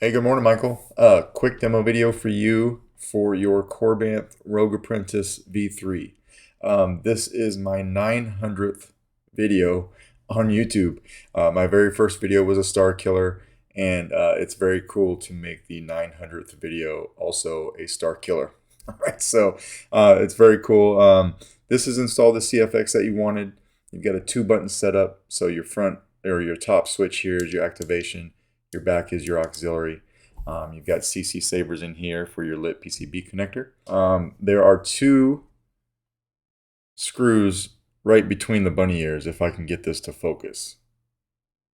Hey, good morning, Michael. Quick demo video for you for your Korbanth Rogue Apprentice V3. This is my 900th video on YouTube. My very first video was a Starkiller, and it's very cool to make the 900th video also a Starkiller. All right, so it's very cool. This is installed the CFX that you wanted. You've got a 2-button setup, so your front or your top switch here is your activation. Your back is your auxiliary. You've got CC sabers in here for your lit PCB connector. There are 2 screws right between the bunny ears, if I can get this to focus.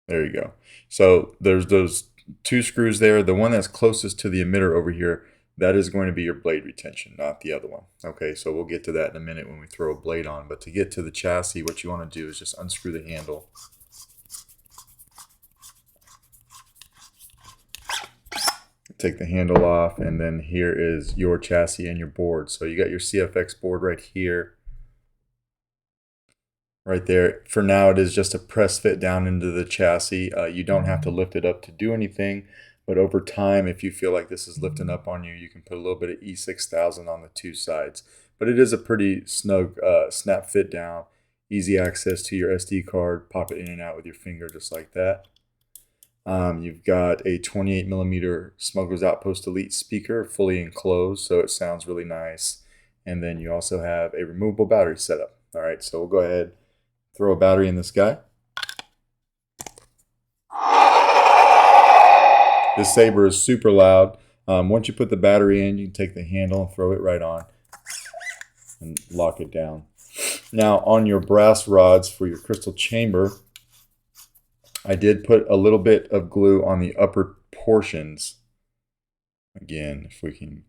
There you go. So there's those 2 screws there. The one that's closest to the emitter over here, that is going to be your blade retention, not the other one. Okay, so we'll get to that in a minute when we throw a blade on. But to get to the chassis, what you want to do is just unscrew the handle. Take the handle off, and then here is your chassis and your board. So you got your CFX board right here, right there. For now, it is just a press fit down into the chassis. You don't have to lift it up to do anything, but over time, if you feel like this is lifting up on you, you can put a little bit of E6000 on the 2 sides. But it is a pretty snug snap fit down, easy access to your SD card. Pop it in and out with your finger just like that. You've got a 28mm Smuggler's Outpost Elite speaker, fully enclosed, so it sounds really nice. And then you also have a removable battery setup. All right, so we'll go ahead, throw a battery in this guy. This saber is super loud. Once you put the battery in, you can take the handle and throw it right on and lock it down. Now, on your brass rods for your crystal chamber, I did put a little bit of glue on the upper portions. Again, if we can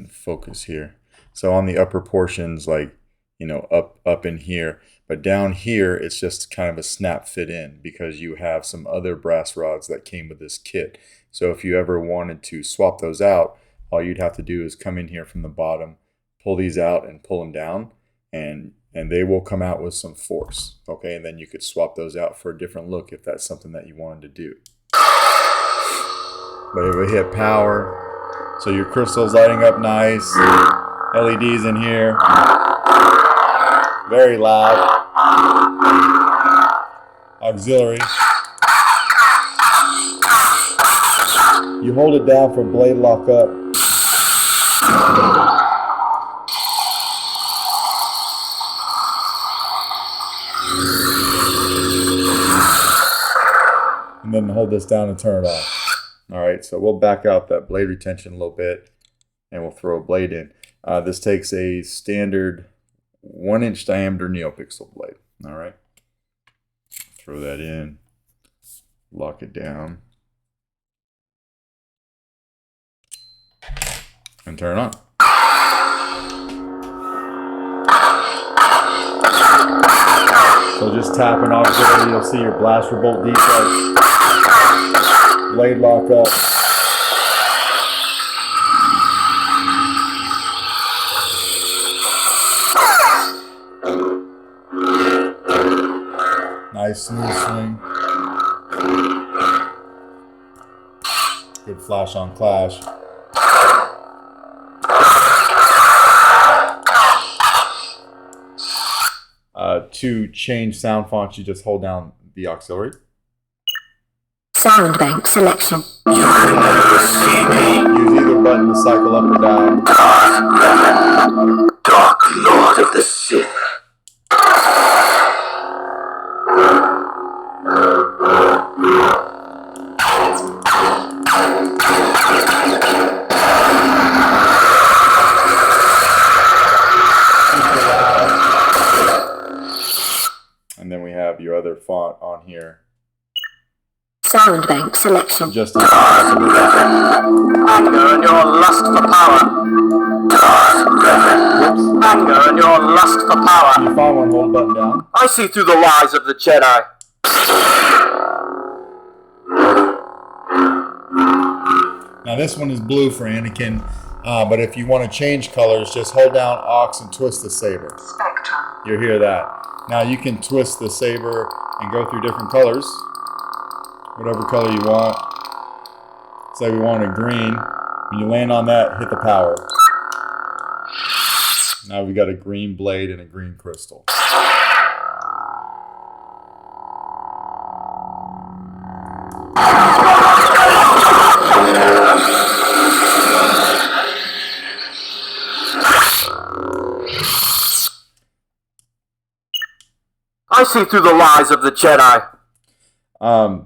focus here. So on the upper portions, like, you know, up in here, but down here it's just kind of a snap fit in because you have some other brass rods that came with this kit. So if you ever wanted to swap those out, all you'd have to do is come in here from the bottom, pull these out and pull them down, and they will come out with some force, okay? And then you could swap those out for a different look if that's something that you wanted to do. But it would hit power, so your crystal's lighting up nice. LEDs in here, very loud. Auxiliary. You hold it down for blade lock up. And then hold this down and turn it off. All right, so we'll back out that blade retention a little bit and we'll throw a blade in. This takes a standard 1-inch diameter NeoPixel blade. All right, throw that in, lock it down, and turn it on. So just tapping auxiliary, you'll see your blaster bolt defect. Blade lock up. Nice smooth swing. Good flash on clash. To change sound fonts, you just hold down the auxiliary. Sound bank selection. Use either button to cycle up or down. Dark Lord of the Sith. And then we have your other font on here. Sound bank selection. Just Anger and your lust for power. Anger and your lust for power. If you find one, hold button down. I see through the lies of the Jedi. Now this one is blue for Anakin, but if you want to change colors, just hold down aux and twist the saber. Spectrum. You'll hear that. Now you can twist the saber and go through different colors, whatever color you want. Say we want a green. When you land on that, hit the power. Now we got a green blade and a green crystal. I see through the lies of the Jedi.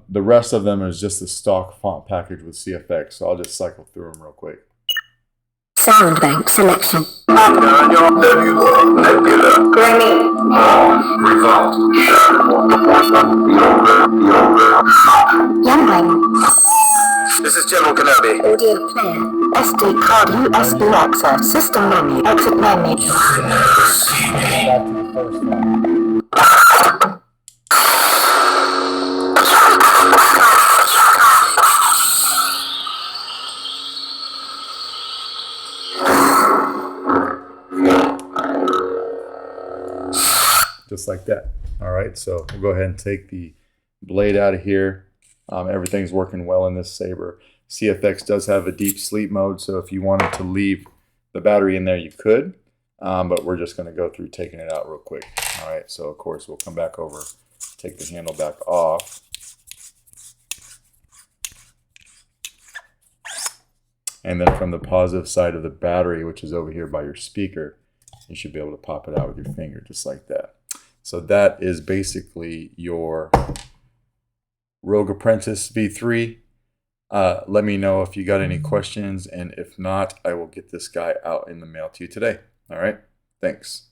The rest of them is just the stock font package with CFX, so I'll just cycle through them real quick. Sound bank selection. Nebula. Granny. Revolt. Youngling. This is General Kenobi. Audio player. SD card USB access. System menu. Exit menu. Back to the first one. Just like that. All right, so we'll go ahead and take the blade out of here. Everything's working well in this saber. CFX does have a deep sleep mode, so if you wanted to leave the battery in there, you could. But we're just going to go through taking it out real quick. All right, so of course we'll come back over, take the handle back off. And then from the positive side of the battery, which is over here by your speaker, you should be able to pop it out with your finger just like that. So that is basically your Rogue Apprentice V3. Let me know if you got any questions, and if not, I will get this guy out in the mail to you today. All right, thanks.